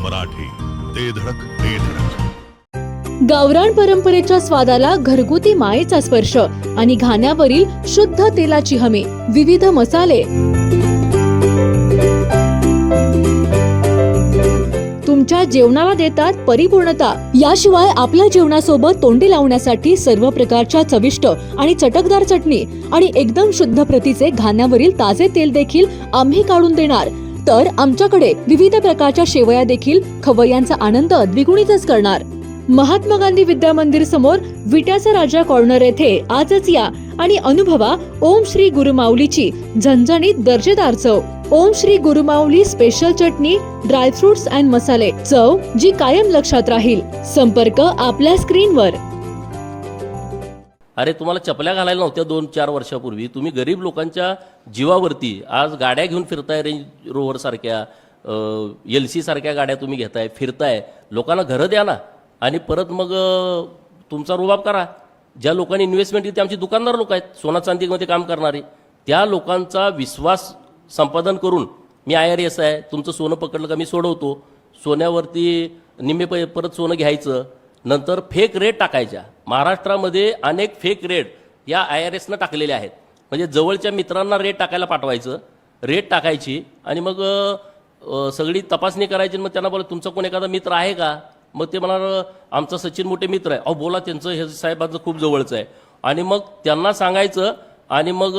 मराठी, ते धडक ते धडक. गावरान परंपरेच्या स्वादाला घरगुती मायेचा स्पर्श आणि घाण्यावरील शुद्ध तेलाची हमी. विविध मसाले, तुमच्या जेवणाला देतात परिपूर्णता. याशिवाय आपल्या जेवणासोबत तोंडी लावण्यासाठी सर्व प्रकारच्या चविष्ट आणि चटकदार चटणी आणि एकदम शुद्ध प्रतीचे घाण्यावरील ताजे तेल देखील आम्ही काढून देणार. तर आमच्याकडे विविध प्रकारच्या शेवया देखील खवय्यांचा आनंद द्विगुणितच करणार. महात्मा गांधी विद्या मंदिर समोर विट्याचा राजा कॉर्नर येथे आजच या आणि अनुभवा ओम श्री गुरुमाऊलीची झणझणीत दर्जेदार चव. Om Shri Gurumauli special chutney, dry fruits and मसाले, चव जी कायम लक्षात राहील. संपर्क आपल्या स्क्रीनवर. अरे तुम्हाला चपल्या घालायला नव्हत्या 2-4 वर्षापूर्वी. तुम्ही गरीब लोकांच्या जीवावरती आज गाड्या घेऊन फिरताय, रेंज रोव्हर सारख्या, LC सारख्या गाड्या तुम्ही घेताय, फिरताय. लोकांना घरं द्या ना आणि परत मग तुमचा रुबाब करा. ज्या लोकांनी इन्व्हेस्टमेंट केली ते आमची दुकानदार लोक आहेत, सोना चांदीमध्ये काम करणारे. त्या लोकांचा विश्वास संपादन करून मी IRS आहे, तुमचं सोनं पकडलं का मी सोडवतो. सोन्यावरती निम्मे परत सोनं घ्यायचं, नंतर फेक रेट टाकायच्या. महाराष्ट्रामध्ये अनेक फेक रेट या IRSनं टाकलेले आहेत. म्हणजे जवळच्या मित्रांना रेट टाकायला पाठवायचं, रेट टाकायची आणि मग सगळी तपासणी करायची. मग त्यांना बोला तुमचा कोण एखादा मित्र आहे का. मग ते म्हणाल आमचा सचिन मोठे मित्र आहे. अहो बोला त्यांचं हे साहेबांचं खूप जवळचं आहे. आणि मग त्यांना सांगायचं आणि मग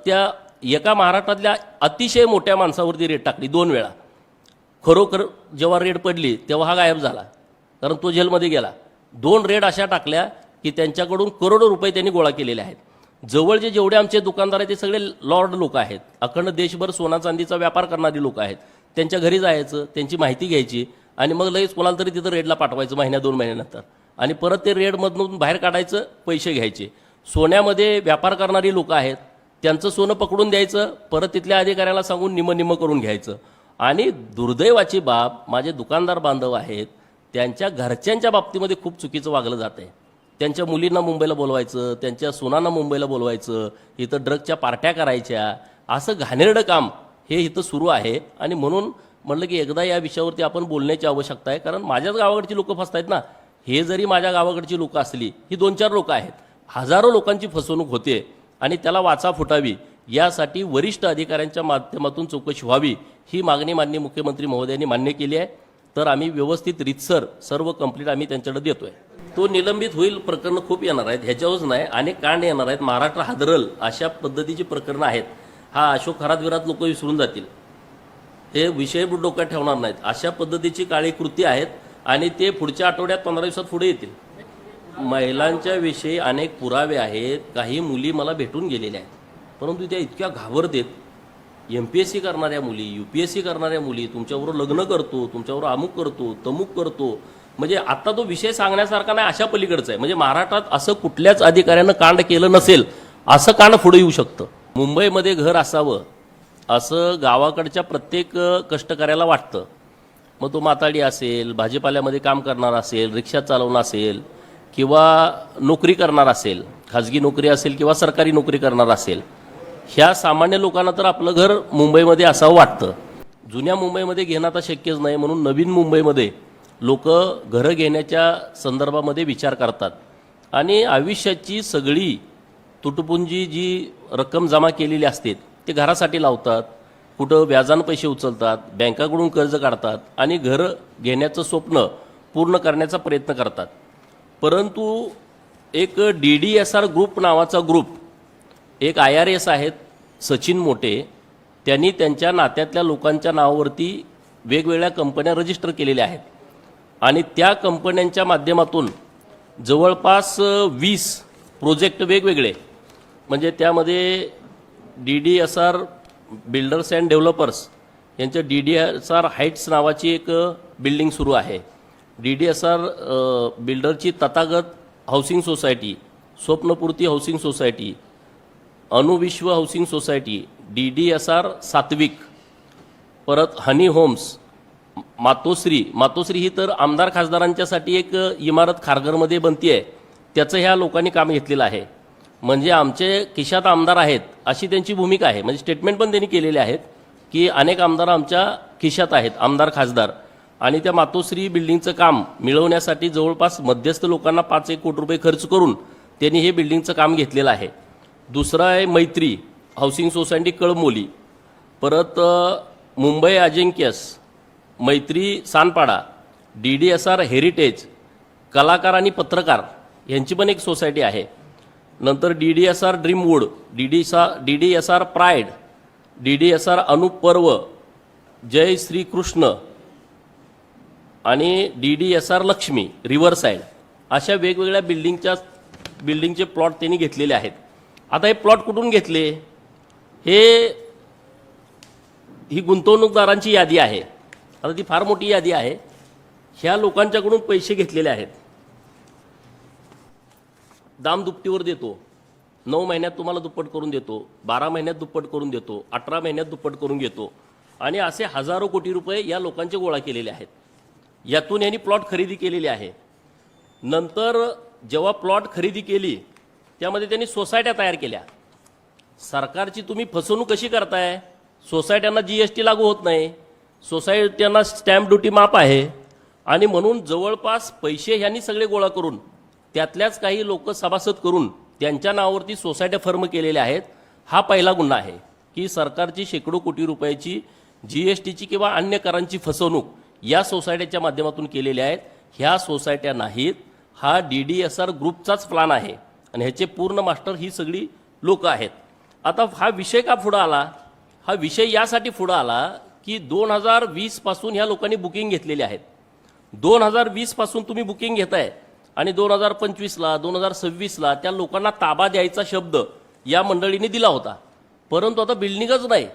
त्या एका महाराष्ट्रातल्या अतिशय मोठ्या माणसावरती रेट टाकली 2 वेळा. खरोखर जेव्हा रेड पडली तेव्हा हा गायब झाला, कारण तो जेलमध्ये गेला. 2 रेड अशा टाकल्या की त्यांच्याकडून करोडो रुपये त्यांनी गोळा केलेले आहेत. जवळचे जेवढे आमचे दुकानदार आहेत ते सगळे लॉर्ड लोक आहेत. अखंड देशभर सोना चांदीचा व्यापार करणारी लोक आहेत. त्यांच्या घरी जायचं, त्यांची माहिती घ्यायची आणि मग लगेच कोणाला तरी तिथं रेडला पाठवायचं 1-2 महिन्यानंतर. आणि परत ते रेडमधून बाहेर काढायचं, पैसे घ्यायचे. सोन्यामध्ये व्यापार करणारी लोक आहेत, त्यांचं सोनं पकडून द्यायचं, परत तिथल्या अधिकाऱ्याला सांगून निम्म करून घ्यायचं. आणि दुर्दैवाची बाब, माझे दुकानदार बांधव आहेत, त्यांच्या घरच्यांच्या बाबतीमध्ये खूप चुकीचं वागलं जात आहे. त्यांच्या मुलींना मुंबईला बोलवायचं, त्यांच्या सुनांना मुंबईला बोलवायचं, इथं ड्रगच्या पार्ट्या करायच्या. असं घाणेरडं काम हे इथं सुरू आहे. आणि म्हणून म्हणलं की एकदा या विषयावरती आपण बोलण्याची आवश्यकता आहे. कारण माझ्याच गावाकडची लोक फसतायत ना. हे जरी माझ्या गावाकडची लोक असली, ही 2-4 लोक आहेत, हजारो लोकांची फसवणूक होते. आणि त्याला वाचा फुटावी यासाठी वरिष्ठ अधिकाऱ्यांच्या माध्यमातून चौकशी व्हावी, ही मागणी माननीय मुख्यमंत्री महोदयांनी मान्य केली आहे. तर आम्ही व्यवस्थित रीतसर सर्व कंप्लीट आम्ही त्यांच्याकडे देतोय. तो निलंबित होईल. प्रकरणं खूप येणार आहेत, ह्याच्यावरच नाही, अनेक कांड येणार आहेत. महाराष्ट्र हादरल अशा पद्धतीची प्रकरणं आहेत. हा अशोक खरात विरात लोक विसरून जातील, हे विषय डोक्यात ठेवणार नाहीत. अशा पद्धतीची काळी कृती आहेत आणि ते पुढच्या आठवड्यात 15 दिवसात पुढे येतील. महिलांच्या विषयी अनेक पुरावे आहेत. काही मुली मला भेटून गेलेल्या आहेत, परंतु त्या इतक्या घाबरतेत. MPSC करणाऱ्या मुली, UPSC करणाऱ्या मुली, तुमच्याबरोबर लग्न करतो, तुमच्याबरोबर अमुक करतो, तमुक करतो. म्हणजे आता तो विषय सांगण्यासारखा नाही, अशा पलीकडचा आहे. म्हणजे महाराष्ट्रात असं कुठल्याच अधिकाऱ्यानं कांड केलं नसेल असं कांड पुढे येऊ शकतं. मुंबईमध्ये घर असावं असं गावाकडच्या प्रत्येक कष्टकऱ्याला वाटतं. मग तो माताडी असेल, भाजीपाल्यामध्ये काम करणार असेल, रिक्षा चालवणं असेल किंवा नोकरी करणार असेल, खाजगी नोकरी असेल किंवा सरकारी नोकरी करणार असेल, ह्या सामान्य लोकांना तर आपलं घर मुंबईमध्ये असावं वाटतं. जुन्या मुंबईमध्ये घेणं आता शक्यच नाही, म्हणून नवीन मुंबईमध्ये लोक घरं घेण्याच्या संदर्भामध्ये विचार करतात. आणि आयुष्याची सगळी तुटपुंजी जी रक्कम जमा केलेली असते ते घरासाठी लावतात, कुठं व्याजानं पैसे उचलतात, बँकाकडून कर्ज काढतात आणि घर घेण्याचं स्वप्न पूर्ण करण्याचा प्रयत्न करतात. परंतु एक DDSR ग्रुप नावाचा ग्रुप, एक IRS आहेत सचिन मोठे, त्यांनी त्यांच्या नात्यातल्या लोकांच्या नावावरती वेगवेगळ्या कंपन्या रजिस्टर केलेल्या आहेत. आणि त्या कंपन्यांच्या माध्यमातून जवळपास 20 प्रोजेक्ट वेगवेगळे, म्हणजे त्यामध्ये DDSR बिल्डर्स अँड डेव्हलपर्स यांच्या DDSR हाईट्स नावाची एक बिल्डिंग सुरू आहे. DDSR बिल्डरची Tathagat housing society, Swapnapurti housing society, Anuvishwa housing society, DDSR Satvik, परत हनी होम्स, मातोश्री ही तर आमदार खासदारांच्यासाठी एक इमारत खारघरमध्ये बनती आहे, त्याचं ह्या लोकांनी काम घेतलेलं आहे. म्हणजे आमचे खिशात आमदार आहेत अशी त्यांची भूमिका आहे. म्हणजे स्टेटमेंट पण त्यांनी केलेले आहेत की अनेक आमदार आमच्या खिशात आहेत, आमदार खासदार. आणि त्या मातोश्री बिल्डिंगचं काम मिळवण्यासाठी जवळपास मध्यस्थ लोकांना 5-1 कोटी रुपये खर्च करून त्यांनी हे बिल्डिंगचं काम घेतलेलं आहे. दुसरं आहे मैत्री हाऊसिंग सोसायटी कळमोली, परत मुंबई अजिंक्यस, मैत्री सानपाडा, DDSR हेरिटेज, कलाकार आणि पत्रकार यांची पण एक सोसायटी आहे. नंतर DDSR ड्रीमवूड, DDSR pride, DDSR Anup पर्व, जय श्री कृष्ण आणि DDSR लक्ष्मी रिव्हरसाईड, अशा वेगवेगळ्या बिल्डिंगचे प्लॉट त्यांनी घेतलेले आहेत. आता हे प्लॉट कुठून घेतले? ही गुंतवणूकदारांची यादी आहे. आता ती फार मोठी यादी आहे. ह्या लोकांच्याकडून पैसे घेतलेले आहेत. दामदुपटीवर देतो, 9 महिन्यात तुम्हाला दुप्पट करून देतो, 12 महिन्यात दुप्पट करून देतो, 18 महिन्यात दुप्पट करून घेतो, आणि असे हजारो कोटी रुपये या लोकांचे गोळा केलेले आहेत. यातून यांनी प्लॉट खरेदी केलेली आहे. नंतर जेव्हा प्लॉट खरेदी केली त्यामध्ये त्यांनी सोसायट्या तयार केल्या. सरकारची तुम्ही फसवणूक कशी करताय? सोसायट्यांना GST लागू होत नाही, सोसायट्यांना स्टॅम्प ड्युटी माफ आहे, आणि म्हणून जवळपास पैसे ह्यांनी सगळे गोळा करून त्यातल्याच काही लोक सभासद करून त्यांच्या नावावरती सोसायट्या फर्म केलेल्या आहेत. हा पहिला गुन्हा आहे की सरकारची शेकडो कोटी रुपयाची GSTची किंवा अन्य करांची फसवणूक या सोसायट्याच्या माध्यमातून केलेल्या आहेत. ह्या सोसायट्या नाहीत, हा DDSR ग्रुपचाच प्लान आहे आणि ह्याचे पूर्ण मास्टर ही सगळी लोक आहेत. आता हा विषय का पुढं आला? हा विषय यासाठी पुढं आला की 2020 पासून ह्या लोकांनी बुकिंग घेतलेली आहेत. 2020 पासून तुम्ही बुकिंग घेताय आणि 2025ला 2026ला त्या लोकांना ताबा द्यायचा शब्द या मंडळीने दिला होता, परंतु आता बिल्डिंगच नाही.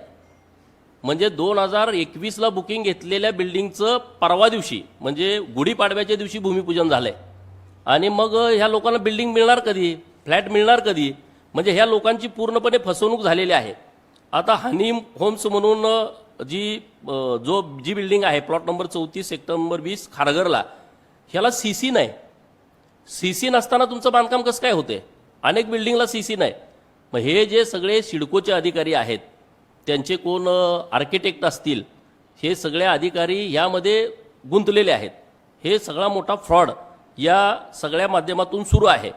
म्हणजे 2021ला बुकिंग घेतलेल्या बिल्डिंगचं परवा दिवशी म्हणजे गुढीपाडव्याच्या दिवशी भूमिपूजन झालंय, आणि मग ह्या लोकांना बिल्डिंग मिळणार कधी, फ्लॅट मिळणार कधी? म्हणजे ह्या लोकांची पूर्णपणे फसवणूक झालेली आहे. आता हनी होम्स म्हणून जी बिल्डिंग आहे प्लॉट नंबर 34 सेक्टर नंबर 20 खारघरला, ह्याला CC नाही. CC नसताना तुमचं बांधकाम कसं काय होते? अनेक बिल्डिंगला CC नाही. मग हे जे सगळे सिडकोचे अधिकारी आहेत, त्यांचे कोण आर्किटेक्ट असतील, हे सगळे अधिकारी यामध्ये गुंतलेले आहेत. हे सगळा मोठा फ्रॉड या सगळ्या माध्यमातून सुरू आहे.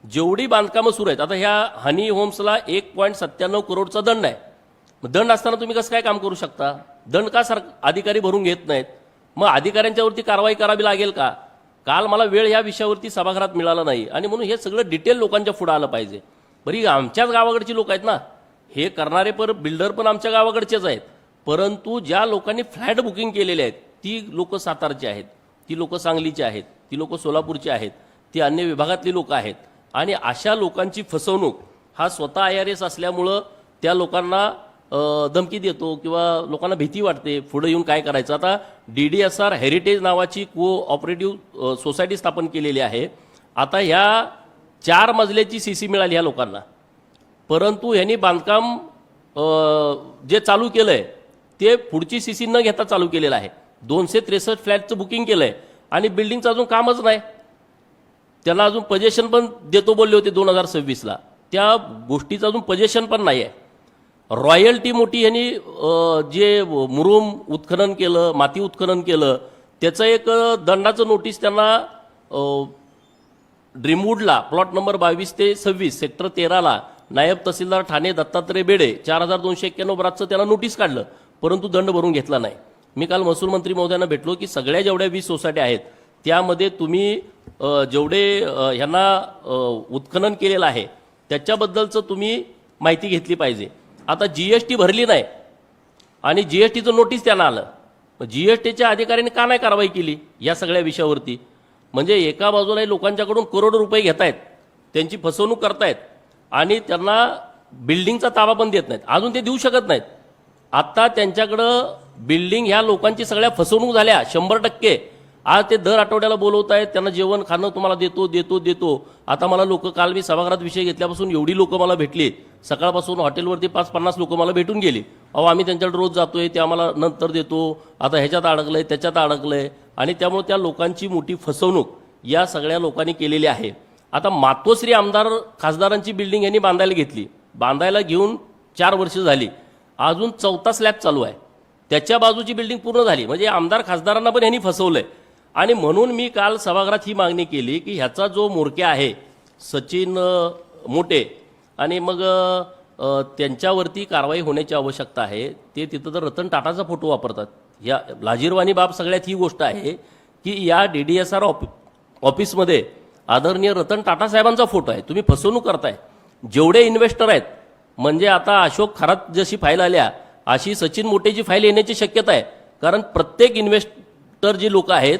जेवढी बांधकामं सुरू आहेत, आता ह्या हनी होम्सला 1.97 करोडचा दंड आहे. मग दंड असताना तुम्ही कसं काय काम करू शकता? दंड का अधिकारी भरून घेत नाहीत? मग अधिकाऱ्यांच्यावरती कारवाई करावी लागेल का? काल मला वेळ ह्या विषयावरती सभागृहात मिळाला नाही, आणि म्हणून हे सगळं डिटेल लोकांच्या पुढे आलं पाहिजे. बरी आमच्याच गावाकडची लोक आहेत ना, हे करणारे बिल्डर पण आमच्या गावाकडचेच आहेत, परंतु ज्या लोकांनी फ्लॅट बुकिंग केलेले आहेत ती लोक सातारची आहेत, ती लोक सांगलीची आहेत, ती लोक सोलापूरची आहेत, ती अन्य विभागातली लोक आहेत. आणि अशा लोकांची फसवणूक हा स्वतः IRS असल्यामुळं त्या लोकांना धमकी देतो किंवा लोकांना भीती वाटते पुढे येऊन काय करायचं. आता DDSR हेरिटेज नावाची कोऑपरेटिव्ह सोसायटी स्थापन केलेली आहे. आता ह्या 4 मजल्याची CC मिळाली ह्या लोकांना, परंतु ह्यांनी बांधकाम जे चालू केलं आहे ते पुढची CC न घेता चालू केलेलं आहे. 263 फ्लॅटचं बुकिंग केलं आहे आणि बिल्डिंगचं अजून कामच नाही. त्यांना अजून पजेशन पण देतो बोलले होते 2026ला, त्या गोष्टीचं अजून पजेशन पण नाही आहे. रॉयल्टी मोठी ह्यांनी जे मुरुम उत्खनन केलं, माती उत्खनन केलं, त्याचं एक दंडाचं नोटीस त्यांना ड्रीमवूडला प्लॉट नंबर 22 ते 26 सेक्टर 13ला नायब तहसीलदार ठाणे दत्तात्रय बेडे 4291 बरातचं त्यांना नोटीस काढलं, परंतु दंड भरून घेतला नाही. मी काल महसूल मंत्री महोदयांना भेटलो की सगळ्या जेवढ्या 20 सोसायट्या आहेत त्यामध्ये तुम्ही जेवढे ह्यांना उत्खनन केलेलं आहे त्याच्याबद्दलचं तुम्ही माहिती घेतली पाहिजे. आता GST भरली नाही आणि GSTचं नोटीस त्यांना आलं, मग GSTच्या अधिकाऱ्यांनी का नाही कारवाई केली या सगळ्या विषयावरती? म्हणजे एका बाजूला लोकांच्याकडून करोडो रुपये घेत आहेत, त्यांची फसवणूक करतायत आणि त्यांना बिल्डिंगचा ताबा पण देत नाहीत, अजून ते देऊ शकत नाहीत. आता त्यांच्याकडं बिल्डिंग ह्या लोकांची सगळ्या फसवणूक झाल्या 100%. आज ते दर आठवड्याला बोलवत आहेत, त्यांना जेवण खाणं तुम्हाला देतो देतो देतो. आता मला लोक, काल मी सभागृहात विषय घेतल्यापासून एवढी लोक मला भेटली, सकाळपासून हॉटेलवरती 5-50 लोक मला भेटून गेली. आम्ही त्यांच्याकडे रोज जातोय, ते आम्हाला नंतर देतो, आता ह्याच्यात अडकलंय त्याच्यात अडकलंय, आणि त्यामुळे त्या लोकांची मोठी फसवणूक या सगळ्या लोकांनी केलेली आहे. आता मातोश्री आमदार खासदारांची बिल्डिंग यांनी बांधायला घेतली, बांधायला घेऊन 4 वर्ष झाली, अजून 4था स्लॅब चालू आहे. त्याच्या बाजूची बिल्डिंग पूर्ण झाली. म्हणजे आमदार खासदारांना पण ह्यांनी फसवलंय. आणि म्हणून मी काल सभागृहात ही मागणी केली की ह्याचा जो म्होरक्या आहे सचिन मोटे आणि मग त्यांच्यावरती कारवाई होण्याची आवश्यकता आहे. ते तिथं तर रतन टाटाचा फोटो वापरतात. या लाजीरवाणी बाब सगळ्यात ही गोष्ट आहे की या DDSR ऑफिसमध्ये आदरणीय रतन टाटा साहेबांचा फोटो आहे. तुम्ही फसवणूक करताय. जेवढे इन्व्हेस्टर आहेत, म्हणजे आता अशोक खरात जशी फाईल आल्या अशी सचिन मोटेची फाईल येण्याची शक्यता आहे. कारण प्रत्येक इन्व्हेस्टर जी लोक आहेत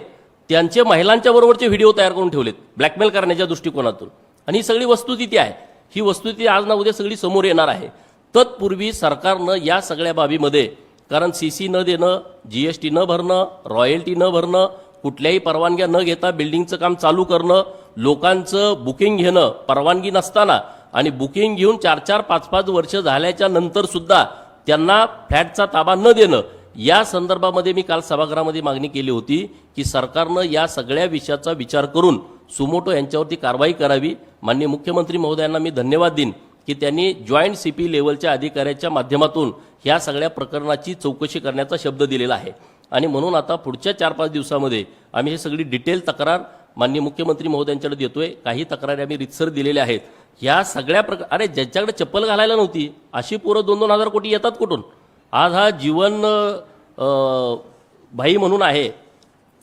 त्यांचे महिलांच्या बरोबरचे व्हिडिओ तयार करून ठेवलेत ब्लॅकमेल करण्याच्या दृष्टिकोनातून. आणि ही सगळी वस्तुस्थिती आहे. ही वस्तुस्थिती आज ना उद्या सगळी समोर येणार आहे. तत्पूर्वी सरकारनं या सगळ्या बाबीमध्ये, कारण CC न देणं, GST न भरणं, रॉयल्टी न भरणं, कुठल्याही परवानग्या न घेता बिल्डिंगचं काम चालू करणं, लोकांचं बुकिंग घेणं परवानगी नसताना आणि बुकिंग घेऊन 4-4, 5-5 वर्ष झाल्याच्या नंतर सुद्धा त्यांना फ्लॅटचा ताबा न देणं, या संदर्भामध्ये मी काल सभागृहामध्ये मागणी केली होती की सरकारनं या सगळ्या विषयाचा विचार करून सुमोटो यांच्यावरती कारवाई करावी. माननीय मुख्यमंत्री महोदयांना मी धन्यवाद देईन की त्यांनी जॉईंट CP लेवलच्या अधिकाऱ्याच्या माध्यमातून ह्या सगळ्या प्रकरणाची चौकशी करण्याचा शब्द दिलेला आहे. आणि म्हणून आता पुढच्या 4-5 दिवसामध्ये आम्ही हे सगळी डिटेल तक्रार माननीय मुख्यमंत्री महोदयांच्याकडे देतोय. काही तक्रारी आम्ही रितसर दिलेल्या आहेत. ह्या सगळ्या अरे ज्यांच्याकडे चप्पल घालायला नव्हती अशी पोरं 2-2 हजार कोटी येतात कुठून? आज हा जीवन भाई म्हणून आहे,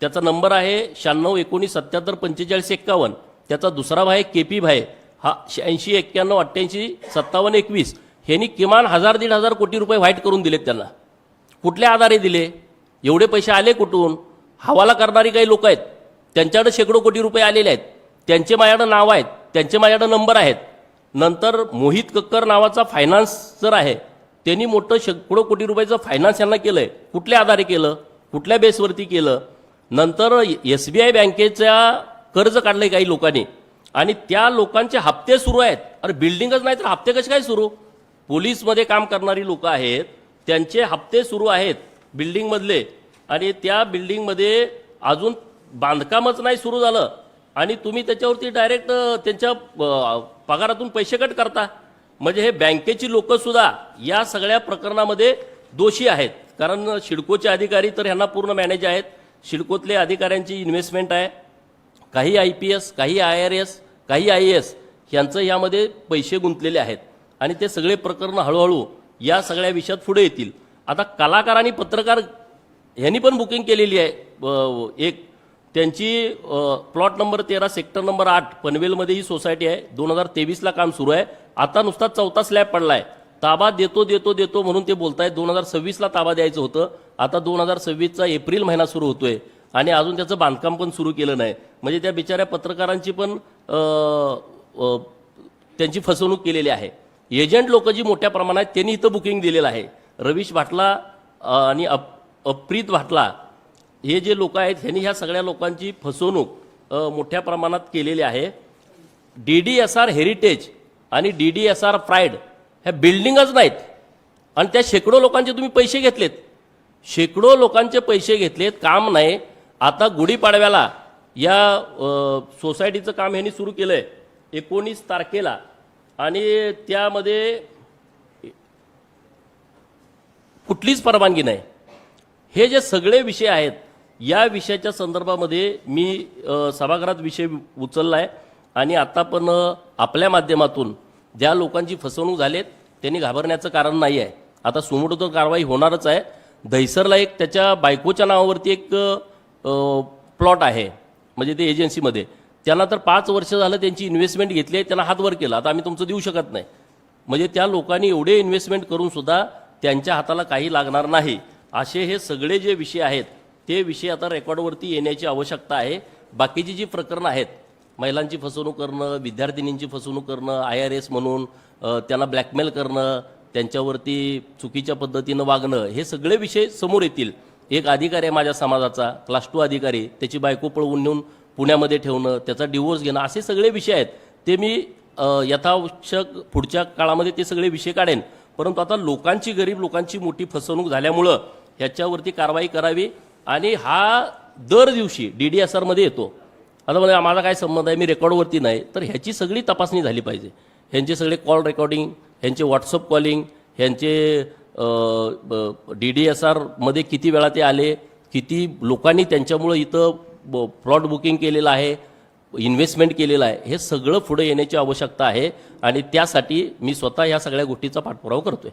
त्याचा नंबर आहे 9619774551. त्याचा दुसरा भाई KP भाई हा 8691885721. ह्यांनी किमान 1000-1500 कोटी रुपये व्हाईट करून दिलेत त्यांना. कुठल्या आधारे दिले? एवढे पैसे आले कुठून? हवाला करणारी काही लोक आहेत, त्यांच्याकडे शेकडो कोटी रुपये आलेले आहेत. त्यांचे माझ्याकडे नाव आहेत, त्यांचे माझ्याकडे नंबर आहेत. नंतर मोहित कक्कर नावाचा फायनान्सर आहे, त्यांनी मोठं शेकडो कोटी रुपयाचं फायनान्स यांना केलंय. कुठल्या आधारे केलं? कुठल्या बेसवरती केलं? नंतर SBI बँकेच्या कर्ज काढलंय काही लोकांनी आणि त्या लोकांचे हप्ते सुरू आहेत. अरे बिल्डिंगच नाही तर हप्ते कसे काय सुरू? पोलीसमध्ये काम करणारी लोक आहेत, त्यांचे हप्ते सुरू आहेत बिल्डिंगमधले आणि त्या बिल्डिंगमध्ये अजून बांधकामच नाही सुरू झालं आणि तुम्ही त्याच्यावरती डायरेक्ट त्यांच्या पगारातून पैसे कट करता. म्हणजे हे बँकेची लोकसुद्धा या सगळ्या प्रकरणामध्ये दोषी आहेत. कारण सिडकोचे अधिकारी तर ह्यांना पूर्ण मॅनेज आहेत. सिडकोतले अधिकाऱ्यांची इन्व्हेस्टमेंट आहे. काही IPS, काही IRS, काही IAS यांचं यामध्ये पैसे गुंतलेले आहेत आणि ते सगळे प्रकरण हळूहळू या सगळ्या विषयात पुढे येतील. आता कलाकार आणि पत्रकार ह्यांनी पण बुकिंग केलेली आहे. एक त्यांची प्लॉट नंबर 13 सेक्टर नंबर 8 पनवेलमध्ये ही सोसायटी आहे. 2023ला काम सुरू आहे. आता नुसता 4था स्लॅब पडला आहे. ताबा देतो म्हणून ते बोलतायत. 2026ला ताबा द्यायचं होतं. आता 2026चा एप्रिल महिना सुरू होतोय आणि अजून त्याचं बांधकाम पण सुरू केलं नाही. म्हणजे त्या बिचाऱ्या पत्रकारांची पण त्यांची फसवणूक केलेली आहे. एजंट लोक जी मोठ्या प्रमाणात त्यांनी इथं बुकिंग दिलेलं आहे. रवीश भाटला आणि अप्रीत भाटला हे जे लोक आहेत ह्यांनी ह्या सगळ्या लोकांची फसवणूक मोठ्या प्रमाणात केलेली आहे. DDSR हेरिटेज आणि DDSR प्राईड ह्या बिल्डिंगच नाहीत आणि त्या शेकडो लोकांचे तुम्ही पैसे घेतलेत. शेकडो लोकांचे पैसे घेतलेत, काम नाही. आता गुढीपाडव्याला या सोसायटीचं काम ह्यांनी सुरू केलं आहे 19 तारखेला आणि त्यामध्ये कुठलीच परवानगी नाही. हे जे सगळे विषय आहेत या विषयाच्या संदर्भामध्ये मी सभागृहात विषय उचलला आहे आणि आता पण आपल्या माध्यमातून ज्या लोकांची फसवणूक झालीत त्यांनी घाबरण्याचं कारण नाही आहे. आता सुमोटो तर कारवाई होणारच आहे. दहिसरला एक त्याच्या बायकोच्या नावावरती एक प्लॉट आहे, म्हणजे ते एजन्सीमध्ये. त्यांना तर 5 वर्ष झालं त्यांची इन्व्हेस्टमेंट घेतली आहे, त्यांना हातवर केला. आता आम्ही तुमचं देऊ शकत नाही. म्हणजे त्या लोकांनी एवढे इन्व्हेस्टमेंट करून सुद्धा त्यांच्या हाताला काही लागणार नाही. असे हे सगळे जे विषय आहेत ते विषय आता रेकॉर्डवरती येण्याची आवश्यकता आहे. बाकीची जी प्रकरणं आहेत, महिलांची फसवणूक करणं, विद्यार्थिनींची फसवणूक करणं, IRS म्हणून त्यांना ब्लॅकमेल करणं, त्यांच्यावरती चुकीच्या पद्धतीनं वागणं, हे सगळे विषय समोर येतील. एक अधिकारी आहे माझ्या समाजाचा, क्लास 2 अधिकारी, त्याची बायको पळवून नेऊन पुण्यामध्ये ठेवणं, त्याचा डिवोर्स घेणं, असे सगळे विषय आहेत. ते मी यथावश्यक पुढच्या काळामध्ये ते सगळे विषय काढेन. परंतु आता लोकांची, गरीब लोकांची मोठी फसवणूक झाल्यामुळं ह्याच्यावरती कारवाई करावी. आणि हा दर दिवशी DDSRमध्ये येतो. आता म्हणजे माझा काय संबंध आहे, मी रेकॉर्डवरती नाही, तर ह्याची सगळी तपासणी झाली पाहिजे. ह्यांचे सगळे कॉल रेकॉर्डिंग, ह्यांचे व्हॉट्सअप कॉलिंग, ह्यांचे DDSR मध्ये किती वेळा ते आले, किती लोकांनी त्यांच्यामुळं इथं प्लॉट बुकिंग केलेलं आहे, इन्व्हेस्टमेंट केलेलं आहे, हे सगळं पुढे येण्याची आवश्यकता आहे आणि त्यासाठी मी स्वतः ह्या सगळ्या गोष्टीचा पाठपुरावा करतोय.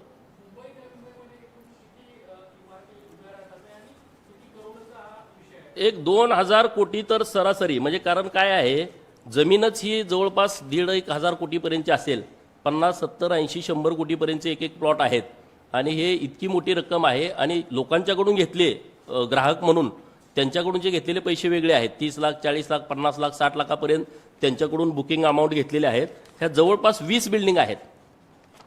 एक 2,000 कोटी तर सरासरी, म्हणजे कारण काय आहे, जमीनच ही जवळपास 1,500 कोटीपर्यंतची असेल. 50, 70, 80, 100 कोटीपर्यंतचे एक प्लॉट आहेत आणि हे इतकी मोठी रक्कम आहे आणि लोकांच्याकडून घेतले ग्राहक म्हणून त्यांच्याकडून जे घेतलेले पैसे वेगळे आहेत. 30 लाख, 40 लाख, 50 लाख, 60 लाखापर्यंत त्यांच्याकडून बुकिंग अमाऊंट घेतलेले आहेत. ह्या जवळपास 20 बिल्डिंग आहेत.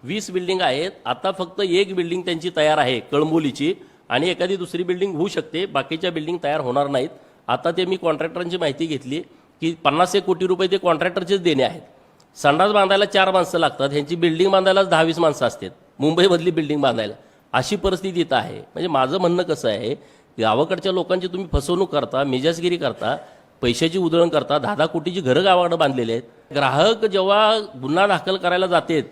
20 बिल्डिंग आहेत. आता फक्त एक बिल्डिंग त्यांची तयार आहे कळंबोलीची आणि एखादी दुसरी बिल्डिंग होऊ शकते, बाकीच्या बिल्डिंग तयार होणार नाहीत. आता ते मी कॉन्ट्रॅक्टरांची माहिती घेतली की 50 कोटी रुपये ते कॉन्ट्रॅक्टरचेच देणे आहेत. संडास बांधायला 4 माणसं लागतात, ह्यांची बिल्डिंग बांधायलाच 10-20 माणसं असतात मुंबईमधली बिल्डिंग बांधायला. अशी परिस्थिती इथं आहे. म्हणजे माझं म्हणणं कसं आहे, गावाकडच्या लोकांची तुम्ही फसवणूक करता, मिजाजगिरी करता, पैशाची उधळण करता. 10-10 कोटीची घरं गावाकडे बांधलेली आहेत. ग्राहक जेव्हा गुन्हा दाखल करायला जातात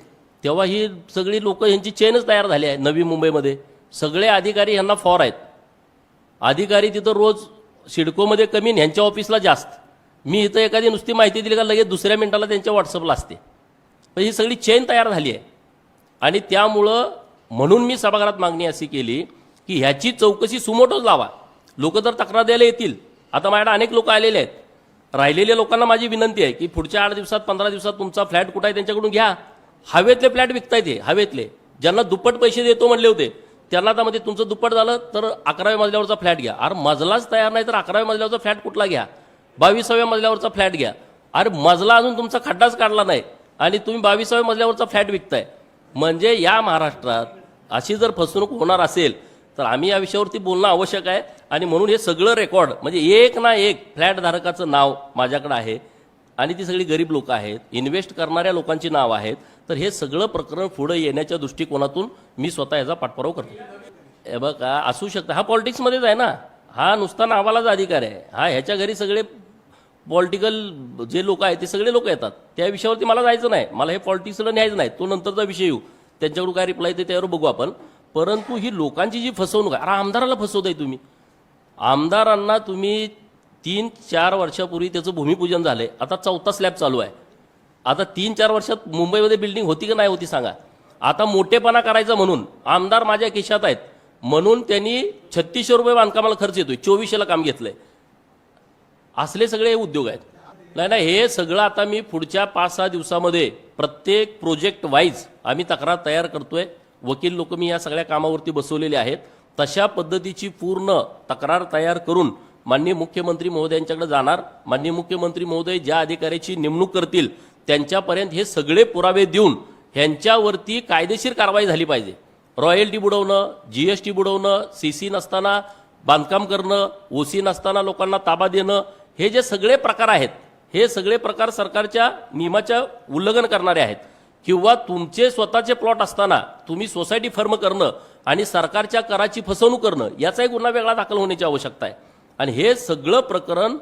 तेव्हा ही सगळी लोक ह्यांची चेनच तयार झाली आहे. नवी मुंबईमध्ये सगळे अधिकारी ह्यांना फॉर आहेत. अधिकारी तिथं रोज सिडकोमध्ये कमी आणि ह्यांच्या ऑफिसला जास्त. मी इथं एखादी नुसती माहिती दिली का लगेच दुसऱ्या मिनिटाला त्यांच्या व्हॉट्सअपला असते. पण ही सगळी चेन तयार झाली आहे आणि त्यामुळं म्हणून मी सभागृहात मागणी अशी केली की ह्याची चौकशी सुमोटोच लावा. लोक तर तक्रार द्यायला येतील. आता माझ्याकडे अनेक लोक आलेले आहेत. राहिलेल्या लोकांना माझी विनंती आहे की पुढच्या 8 दिवसात 15 दिवसात तुमचा फ्लॅट कुठं आहे त्यांच्याकडून घ्या. हवेतले फ्लॅट विकतायत हे, हवेतले. ज्यांना दुप्पट पैसे देतो म्हणले होते त्यांना आता मध्ये तुमचं दुप्पट झालं तर 11व्या मजल्यावरचा फ्लॅट घ्या. अरे मजलाच तयार नाही तर 11व्या मजल्यावरचा फ्लॅट कुठला घ्या. 22व्या मजल्यावरचा फ्लॅट घ्या. अरे मजला अजून तुमचा खड्डाच काढला नाही आणि तुम्ही 22व्या मजल्यावरचा फ्लॅट विकताय. म्हणजे या महाराष्ट्रात अशी जर फसवणूक होणार असेल तर आम्ही या विषयावरती बोलणं आवश्यक आहे. आणि म्हणून हे सगळं रेकॉर्ड म्हणजे एक ना एक फ्लॅट धारकाचं नाव माझ्याकडे आहे आणि ती सगळी गरीब लोक आहेत, इन्व्हेस्ट करणाऱ्या लोकांची नाव आहेत. तर हे सगळं प्रकरण पुढे येण्याच्या दृष्टिकोनातून मी स्वतः याचा पाठपुरावा करतो. हे बघा असू शकतं, हा पॉलिटिक्समध्येच आहे ना, हा नुसता नावालाच अधिकार आहे. हा ह्याच्या घरी सगळे पॉलिटिकल जे लोक आहेत ते सगळे लोक येतात. त्या विषयावरती मला जायचं नाही, मला हे पॉलिटिक्सला न्यायचं नाही, तो नंतरचा विषय येऊ. त्यांच्याकडून काय रिप्लाय ते त्यावर बघू आपण. परंतु ही लोकांची जी फसवणूक आहे, अरे आमदाराला फसवताय तुम्ही. आमदारांना तुम्ही 3-4 वर्षापूर्वी त्याचं भूमिपूजन झालंय, आता 4था स्लॅब चालू आहे. आता 3-4 वर्षात मुंबईमध्ये बिल्डिंग होती की नाही होती सांगा. आता मोठेपणा करायचा म्हणून आमदार माझ्या खिशात आहेत म्हणून त्यांनी 3600 रुपये बांधकामाला खर्च येतोय, 2400ला काम घेतलंय. असले सगळे उद्योग आहेत. नाही हे सगळं आता मी पुढच्या 5-6 दिवसामध्ये प्रत्येक प्रोजेक्ट वाईज आम्ही तक्रार तयार करतोय. वकील लोक मी या सगळ्या कामावरती बसवलेले आहेत. तशा पद्धतीची पूर्ण तक्रार तयार करून माननीय मुख्यमंत्री महोदयांच्याकडे जाणार. माननीय मुख्यमंत्री महोदय ज्या अधिकाऱ्याची नेमणूक करतील त्यांच्यापर्यंत हे सगळे पुरावे देऊन ह्यांच्यावरती कायदेशीर कारवाई झाली पाहिजे. रॉयल्टी बुडवणं, GST बुडवणं, CC नसताना बांधकाम करणं, OC नसताना लोकांना ताबा देणं, हे जे सगळे प्रकार आहेत हे सगळे प्रकार सरकारच्या नियमाच्या उल्लंघन करणारे आहेत. किंवा तुमचे स्वतःचे प्लॉट असताना तुम्ही सोसायटी फर्म करणं आणि सरकारच्या कराची फसवणूक करणं याचाही गुन्हा वेगळा दाखल होण्याची आवश्यकता आहे. आणि हे सगळं प्रकरण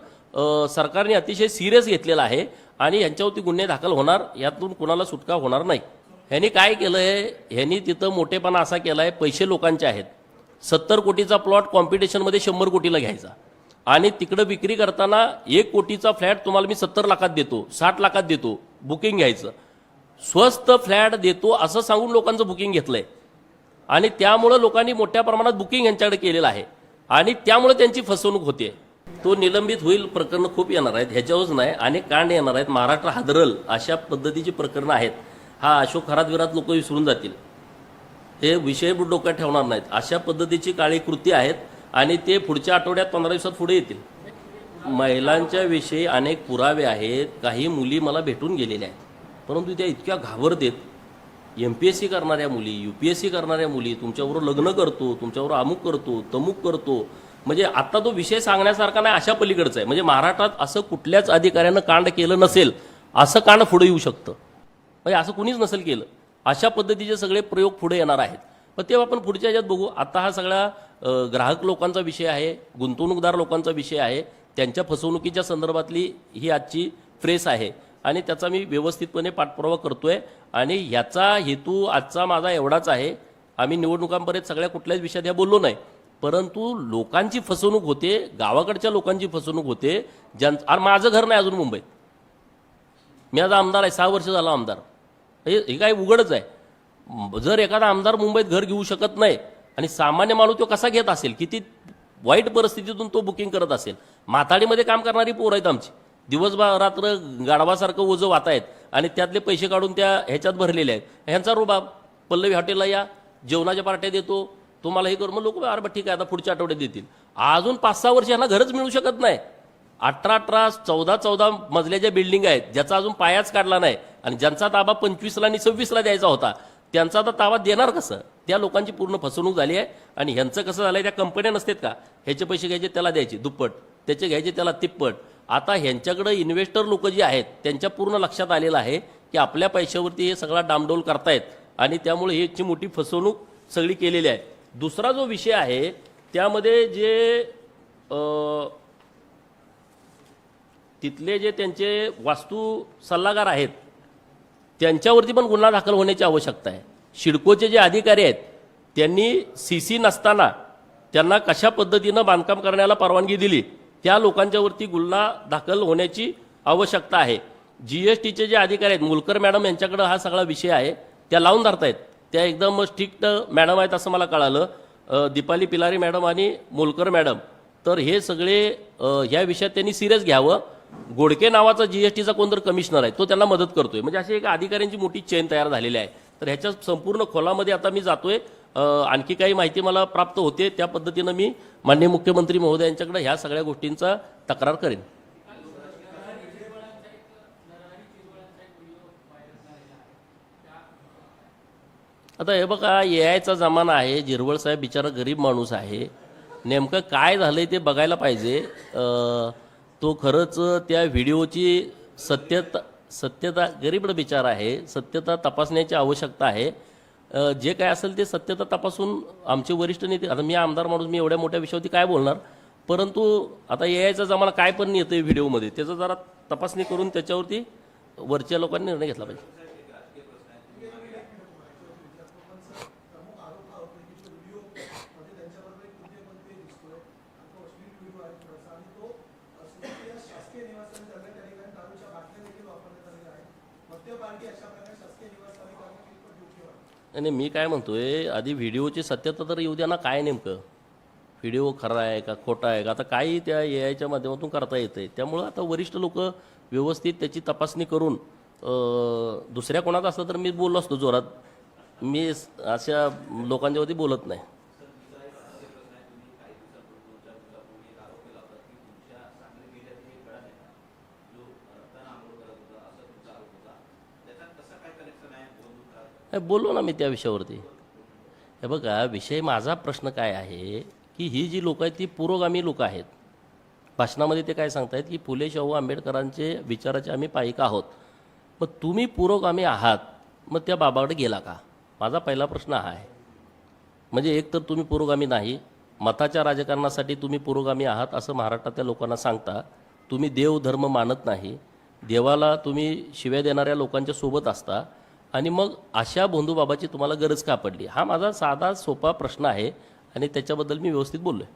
सरकारने अतिशय सिरियस घेतलेलं आहे आणि यांच्यावरती गुन्हे दाखल होणार, यातून कुणाला सुटका होणार नाही. ह्यांनी काय केलंय, ह्यांनी तिथं मोठेपणा असा केलाय, पैसे लोकांचे आहेत. 70 कोटीचा प्लॉट कॉम्पिटिशनमध्ये 100 कोटीला घ्यायचा आणि तिकडं विक्री करताना 1 कोटीचा फ्लॅट तुम्हाला मी 70 लाखात देतो, 60 लाखात देतो, बुकिंग घ्यायचं. स्वस्त फ्लॅट देतो असं सांगून लोकांचं बुकिंग घेतलंय आणि त्यामुळं लोकांनी मोठ्या प्रमाणात बुकिंग यांच्याकडे केलेलं आहे आणि त्यामुळे त्यांची फसवणूक होते. तो निलंबित होईल, प्रकरणं खूप येणार आहेत, ह्याच्यावरच नाही अनेक कांड येणार आहेत. महाराष्ट्र हादरल अशा पद्धतीची प्रकरणं आहेत. हा अशोक खरात विरात लोक विसरून जातील, हे विषय डोक्यात ठेवणार नाहीत. अशा पद्धतीची काळी कृती आहेत आणि ते पुढच्या आठवड्यात 15 दिवसात पुढे येतील. महिलांच्या विषयी अनेक पुरावे आहेत. काही मुली मला भेटून गेलेल्या आहेत परंतु त्या इतक्या घाबरतेत. MPSC करणाऱ्या मुली, UPSC करणाऱ्या मुली, तुमच्याबरोबर लग्न करतो, तुमच्याबरोबर अमुक करतो, तमुक करतो, म्हणजे आता तो विषय सांगण्यासारखा नाही, अशा पलीकडचं आहे. म्हणजे महाराष्ट्रात असं कुठल्याच अधिकाऱ्यानं कांड केलं नसेल असं कांड पुढे येऊ शकतं. म्हणजे असं कुणीच नसेल केलं. अशा पद्धतीचे सगळे प्रयोग पुढे येणार आहेत. पण तेव्हा आपण पुढच्या ह्याच्यात बघू. आता हा सगळा ग्राहक लोकांचा विषय आहे, गुंतवणूकदार लोकांचा विषय आहे, त्यांच्या फसवणुकीच्या संदर्भातली ही आजची प्रेस आहे आणि त्याचा मी व्यवस्थितपणे पाठपुरावा करतोय. आणि ह्याचा हेतू आजचा माझा एवढाच आहे, आम्ही निवडणुकांपर्यंत सगळ्या कुठल्याच विषयात ह्या बोललो नाही, परंतु लोकांची फसवणूक होते, गावाकडच्या लोकांची फसवणूक होते. आणि माझं घर नाही अजून मुंबईत, मी आज आमदार आहे, 6 वर्ष झाला आमदार. हे काय उघडच आहे. जर एखादा आमदार मुंबईत घर घेऊ शकत नाही आणि सामान्य माणूस तो कसा घेत असेल, किती वाईट परिस्थितीतून तो बुकिंग करत असेल. माथाडीमध्ये काम करणारी पोरं आहेत आमची, दिवसभर रात्र गाढवासारखं ओझं वाहत आहेत आणि त्यातले पैसे काढून त्या ह्याच्यात भरलेले आहेत. ह्यांचा रुबाब, पल्लवी हॉटेलला या, जेवणाच्या पार्ट्या देतो, तुम्हाला हे करू, मग लोक अरे ठीक आहे आता पुढच्या आठवड्यात देतील. अजून 5-6 वर्ष यांना घरच मिळू शकत नाही. 18-18, 14-14 मजल्याच्या बिल्डिंग आहेत, ज्याचा अजून पायाच काढला नाही आणि ज्यांचा ताबा 25ला आणि 26ला द्यायचा होता, त्यांचा तर ताबा देणार कसं. त्या लोकांची पूर्ण फसवणूक झाली आहे. आणि ह्यांचं कसं झालंय, त्या कंपन्या नसतात का, ह्याचे पैसे घ्यायचे त्याला द्यायचे दुप्पट, त्याचे घ्यायचे त्याला तिप्पट. आता ह्यांच्याकडे इन्व्हेस्टर लोक जे आहेत त्यांच्या पूर्ण लक्षात आलेलं आहे की आपल्या पैशावरती हे सगळा डामडोल करतायत आणि त्यामुळे ह्याची मोठी फसवणूक सगळी केलेली आहे. दुसरा जो विषय आहे त्यामध्ये जे तिथले जे त्यांचे वास्तू सल्लागार आहेत त्यांच्यावरती पण गुन्हा दाखल होण्याची आवश्यकता आहे. सिडकोचे जे अधिकारी आहेत त्यांनी CC नसताना त्यांना कशा पद्धतीनं बांधकाम करण्याला परवानगी दिली, त्या लोकांच्यावरती गुन्हा दाखल होण्याची आवश्यकता आहे. GSTचे जे अधिकारी आहेत, मुलकर मॅडम यांच्याकडे हा सगळा विषय आहे, त्या लावून धरतायत. त्या एकदम स्ट्रिक्ट मॅडम आहेत असं मला कळालं, दीपाली पिलारी मॅडम आणि मुलकर मॅडम. तर हे सगळे ह्या विषयात त्यांनी सिरियस घ्यावं. गोडके नावाचा GSTचा कोणतरी कमिशनर आहे, तो त्यांना मदत करतोय. म्हणजे अशी एक अधिकाऱ्यांची मोठी चेन तयार झालेली आहे. तर ह्याच्या संपूर्ण खोलामध्ये आता मी जातोय, आणखी काही माहिती मला प्राप्त होते, त्या पद्धतीनं मी माननीय मुख्यमंत्री महोदयांच्याकडे ह्या सगळ्या गोष्टींचा तक्रार करेन. आता हे बघा, AIचा जमाना आहे, जिरवळ साहेब बिचारा गरीब माणूस आहे, नेमकं काय झालंय ते बघायला पाहिजे. तो खरंच त्या व्हिडिओची सत्यता गरीब बिचारा आहे, सत्यता तपासण्याची आवश्यकता आहे. जे काय असेल ते सत्यता तपासून आमचे वरिष्ठ नेते, आता मी आमदार माणूस, मी एवढ्या मोठ्या विषयावरती काय बोलणार, परंतु आता AIचा जमाना काय पण येतोय व्हिडिओमध्ये, त्याचं जरा तपासणी करून त्याच्यावरती वरच्या लोकांनी निर्णय घेतला पाहिजे. आणि मी काय म्हणतोय, आधी व्हिडिओची सत्यता तर येऊ द्या ना, काय नेमकं व्हिडिओ खरा आहे का खोटा आहे का, आता काही त्या AIच्या माध्यमातून करता येतंय. त्यामुळं आता वरिष्ठ लोक व्यवस्थित त्याची तपासणी करून, दुसऱ्या कोणाचा असतं तर मी बोललो असतो जोरात, मी अशा लोकांच्यावरती बोलत नाही. बोललो ना मी त्या विषयावरती. हे बघा, विषय माझा प्रश्न काय आहे की ही जी लोक आहेत ती पुरोगामी लोक आहेत. भाषणामध्ये ते काय सांगतायत की फुले शाहू आंबेडकरांचे विचाराचे आम्ही पायिका आहोत. मग तुम्ही पुरोगामी आहात, मग त्या बाबाकडे गेला का, माझा पहिला प्रश्न हा आहे. म्हणजे एक तर तुम्ही पुरोगामी नाही, मताच्या राजकारणासाठी तुम्ही पुरोगामी आहात असं महाराष्ट्रातल्या लोकांना सांगता. तुम्ही देव धर्म मानत नाही, देवाला तुम्ही शिव्या देणाऱ्या लोकांच्या सोबत असता, आणि मग अशा भोंदूबाबाची तुम्हाला गरज का पडली, हा माझा साधा सोपा प्रश्न आहे आणि त्याच्याबद्दल मी व्यवस्थित बोललोय.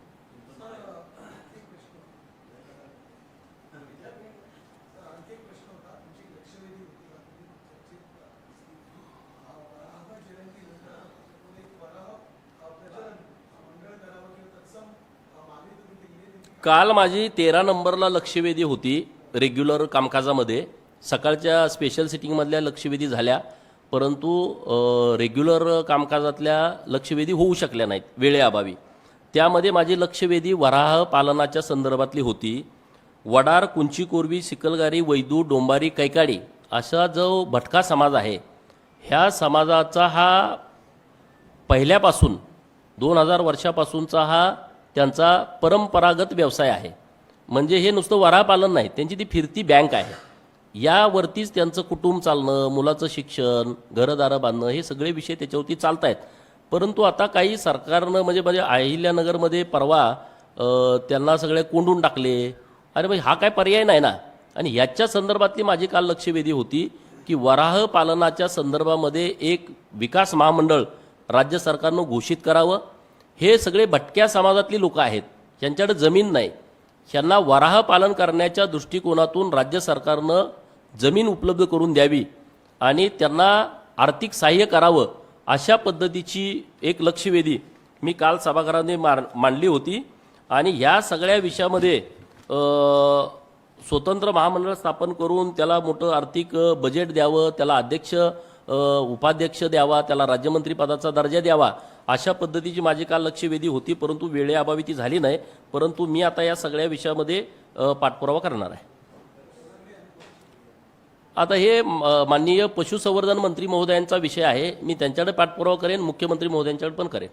काल माझी 13 नंबरला लक्षवेधी होती रेग्युलर कामकाजामध्ये. सकाळच्या स्पेशल सिटिंगमधल्या लक्षवेधी झाल्या, परंतु रेग्युलर कामकाजातल्या लक्षवेधी होऊ शकल्या नाहीत वेळेअभावी. त्यामध्ये माझी लक्षवेधी वराह पालनाच्या संदर्भातली होती. वडार, कुंची कोरवी, सिकलगारी, वैदू, डोंबारी, कैकाडी असा जो भटका समाज आहे, ह्या समाजाचा हा पहिल्यापासून 2000 वर्षापासूनचा हा त्यांचा परंपरागत व्यवसाय आहे. म्हणजे हे नुसतं वराह पालन नाही, त्यांची ती फिरती बँक आहे. यावरतीच त्यांचं कुटुंब चालणं, मुलाचं शिक्षण, घरदारं बांधणं, हे सगळे विषय त्याच्यावरती चालत आहेत. परंतु आता काही सरकारनं म्हणजे अहिल्यानगरमध्ये परवा त्यांना सगळे कोंडून टाकले. अरे भाई, हा काय पर्याय नाही ना. आणि ह्याच्या संदर्भातली माझी काल लक्षवेधी होती की वराह पालनाच्या संदर्भामध्ये एक विकास महामंडळ राज्य सरकारनं घोषित करावं. हे सगळे भटक्या समाजातली लोक आहेत, यांच्याकडे जमीन नाही. यांना वराह पालन करण्याच्या दृष्टिकोनातून राज्य सरकारनं जमीन उपलब्ध करून द्यावी आणि त्यांना आर्थिक सहाय्य करावं, अशा पद्धतीची एक लक्षवेधी मी काल सभागृहाने मांडली होती. आणि ह्या सगळ्या विषयामध्ये स्वतंत्र महामंडळ स्थापन करून त्याला मोठं आर्थिक बजेट द्यावं, त्याला अध्यक्ष उपाध्यक्ष द्यावा, त्याला राज्यमंत्री पदाचा दर्जा द्यावा, अशा पद्धतीची माझी काल लक्षवेधी होती. परंतु वेळेअभावी ती झाली नाही. परंतु मी आता या सगळ्या विषयामध्ये पाठपुरावा करणार आहे. आता हे माननीय पशुसंवर्धन मंत्री महोदयांचा विषय आहे. मी त्यांच्याकडे पाठपुरावा करेन, मुख्यमंत्री महोदयांच्याकडे पण करेन.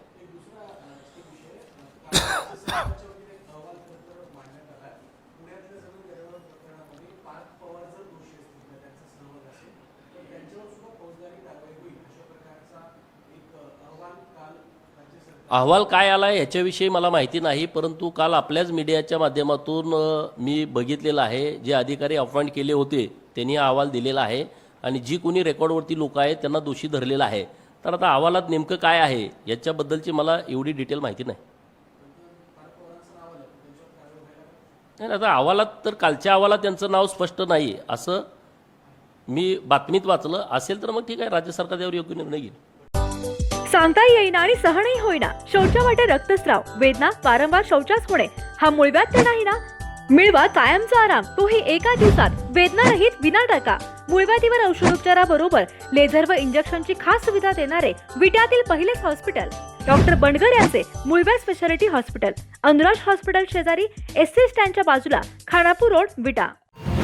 अहवाल काय आला आहे याच्याविषयी मला माहिती नाही. परंतु काल आपल्याच मीडियाच्या माध्यमातून मी बघितलेलं आहे, जे अधिकारी अपॉइंट केले होते त्यांनी हा अहवाल दिलेला आहे आणि जी कोणी रेकॉर्डवरती लोक आहेत त्यांना दोषी धरलेला आहे. तर आता अहवालात नेमकं काय आहे याच्याबद्दलची मला एवढी डिटेल माहिती नाही. आता अहवालात तर कालच्या अहवालात त्यांचं नाव स्पष्ट नाही असं मी बातमीत वाचलं असेल. तर मग ठीक आहे, राज्य सरकार त्यावर योग्य निर्णय घेईल. सांगता येईना आणि सहनही होईना, शौचावाटे रक्तस्राव, वेदना, वारंवार शौचास होणे हा मूळव्याध तर नाही ना? मिळवा कायमचा आराम, तोही एका दिवसात, वेदनारहित विना टाका. मूळव्याधीवर औषधोपचाराबरोबर लेझर व इंजेक्शनची खास सुविधा देणारे विट्यातील पहिलेच हॉस्पिटल डॉक्टर बंडगर यांचे मूळव्याध स्पेशालिटी हॉस्पिटल, अनुराज हॉस्पिटल शेजारी, एसटी स्टँडच्या बाजूला, खानापूर रोड, विटा.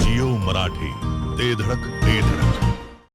जिओ मराठी, ते धडक ते धडक.